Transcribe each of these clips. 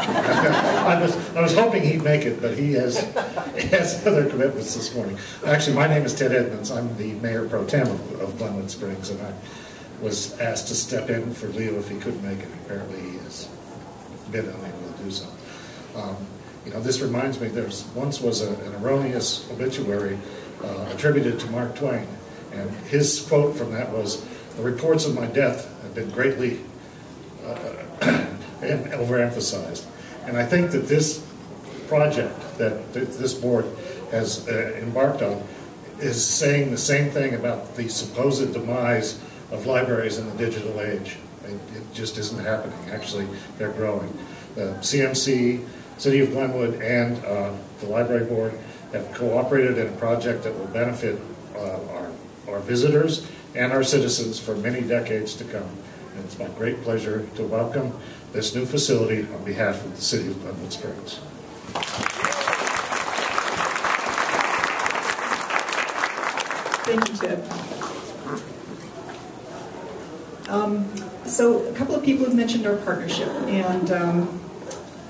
I was hoping he'd make it, but he has other commitments this morning. Actually, my name is Ted Edmonds. I'm the Mayor Pro-Tem of Glenwood Springs, and I was asked to step in for Leo if he couldn't make it. Apparently he has been unable to do so. You know, this reminds me, there once was an erroneous obituary attributed to Mark Twain, and his quote from that was, "The reports of my death have been greatly overemphasized." And I think that this project that this board has embarked on is saying the same thing about the supposed demise of libraries in the digital age. It just isn't happening. Actually, they're growing. The CMC, City of Glenwood, and the Library Board have cooperated in a project that will benefit our visitors and our citizens for many decades to come. And it's my great pleasure to welcome this new facility on behalf of the City of Glenwood Springs. Thank you, Ted. So a couple of people have mentioned our partnership, and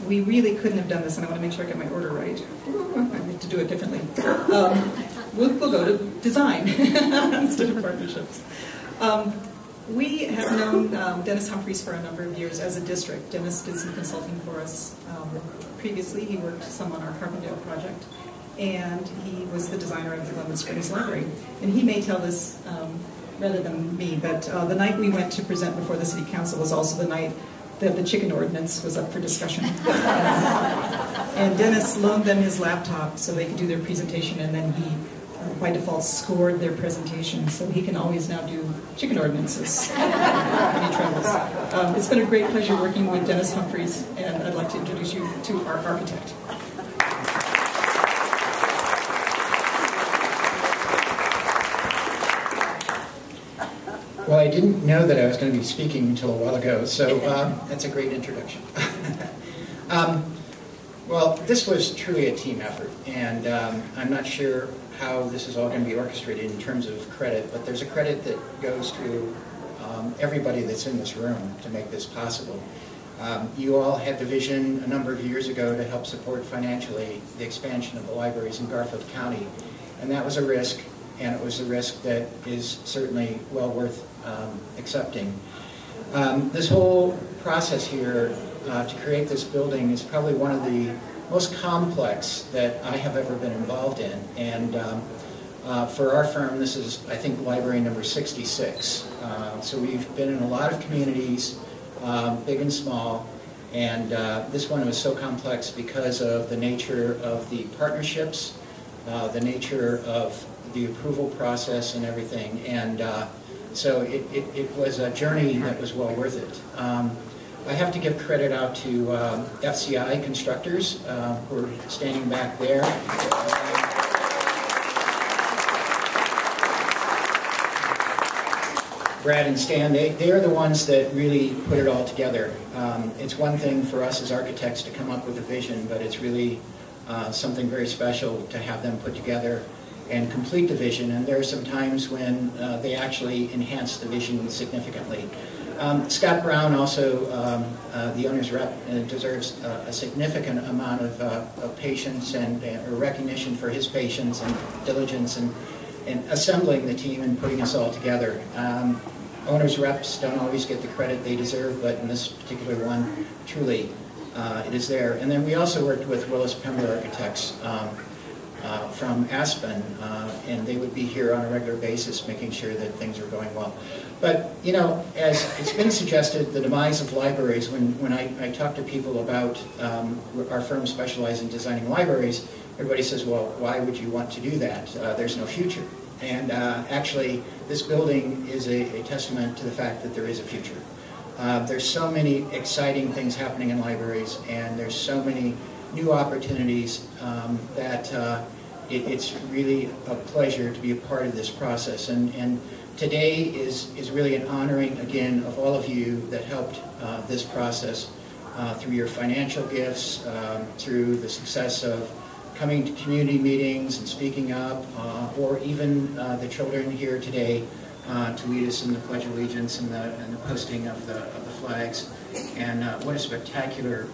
we really couldn't have done this, and I want to make sure I get my order right. I need to do it differently. We'll go to design instead of partnerships. We have known Dennis Humphries for a number of years as a district. Dennis did some consulting for us. Previously, he worked some on our Carbondale project, and he was the designer of the Glenwood Springs Library. And he may tell this rather than me, but the night we went to present before the City Council was also the night that the chicken ordinance was up for discussion. And Dennis loaned them his laptop so they could do their presentation, and then he, by default, scored their presentation, so he can always now do chicken ordinances when he travels. It's been a great pleasure working with Dennis Humphries, and I'd like to introduce you to our architect. Well, I didn't know that I was going to be speaking until a while ago, so that's a great introduction. Well, this was truly a team effort, and I'm not sure how this is all going to be orchestrated in terms of credit, but there's a credit that goes to everybody that's in this room to make this possible. You all had the vision a number of years ago to help support financially the expansion of the libraries in Garfield County, and that was a risk, and it was a risk that is certainly well worth accepting. This whole process here to create this building is probably one of the most complex that I have ever been involved in, and for our firm this is, I think, library number 66. So we've been in a lot of communities, big and small, and this one was so complex because of the nature of the partnerships, the nature of the approval process and everything, and so it was a journey that was well worth it. I have to give credit out to FCI constructors who are standing back there. Brad and Stan, they are the ones that really put it all together. It's one thing for us as architects to come up with a vision, but it's really something very special to have them put together and complete the vision, and there are some times when they actually enhance the vision significantly. Scott Brown, also the owner's rep, deserves a significant amount of patience and recognition for his patience and diligence in assembling the team and putting us all together. Owner's reps don't always get the credit they deserve, but in this particular one, truly, it is there. And then we also worked with Willis Pember Architects from Aspen, and they would be here on a regular basis making sure that things are going well. But, you know, as it's been suggested, the demise of libraries, when I talk to people about our firm specializing in designing libraries, everybody says, well, why would you want to do that? There's no future. And actually, this building is a testament to the fact that there is a future. There's so many exciting things happening in libraries, and there's so many new opportunities that it's really a pleasure to be a part of this process. And today is really an honoring, again, of all of you that helped this process through your financial gifts, through the success of coming to community meetings and speaking up, or even the children here today to lead us in the Pledge of Allegiance and the posting of the flags. And what a spectacular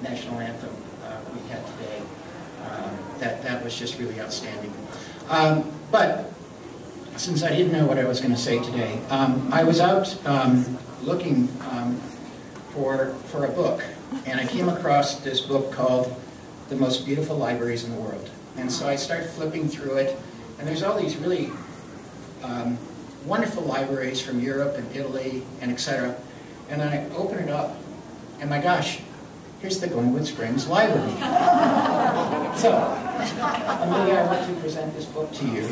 national anthem we had today. That was just really outstanding. But since I didn't know what I was going to say today, I was out looking for a book, and I came across this book called The Most Beautiful Libraries in the World. And so I started flipping through it, and there's all these really wonderful libraries from Europe and Italy and etc. And I open it up, and my gosh, here's the Glenwood Springs Library. So, Amelia, I want to present this book to you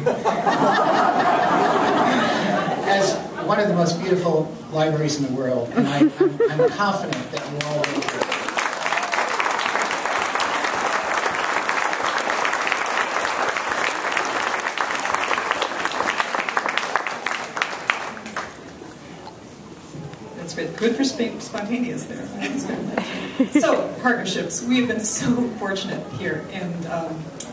as one of the most beautiful libraries in the world, and I'm confident that you all will agree. That's great. Good for spontaneous there. That's good. So, partnerships. We have been so fortunate here, and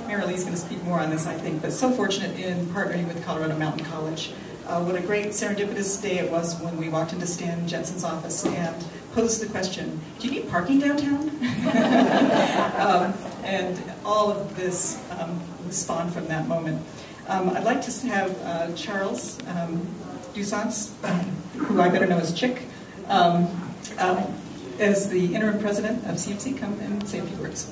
Mary Lee's going to speak more on this, I think, but so fortunate in partnering with Colorado Mountain College. What a great serendipitous day it was when we walked into Stan Jensen's office and posed the question, do you need parking downtown? And all of this spawned from that moment. I'd like to have Charles Dusance, who I better know as Chick, as the interim president of CMC, come and say a few words.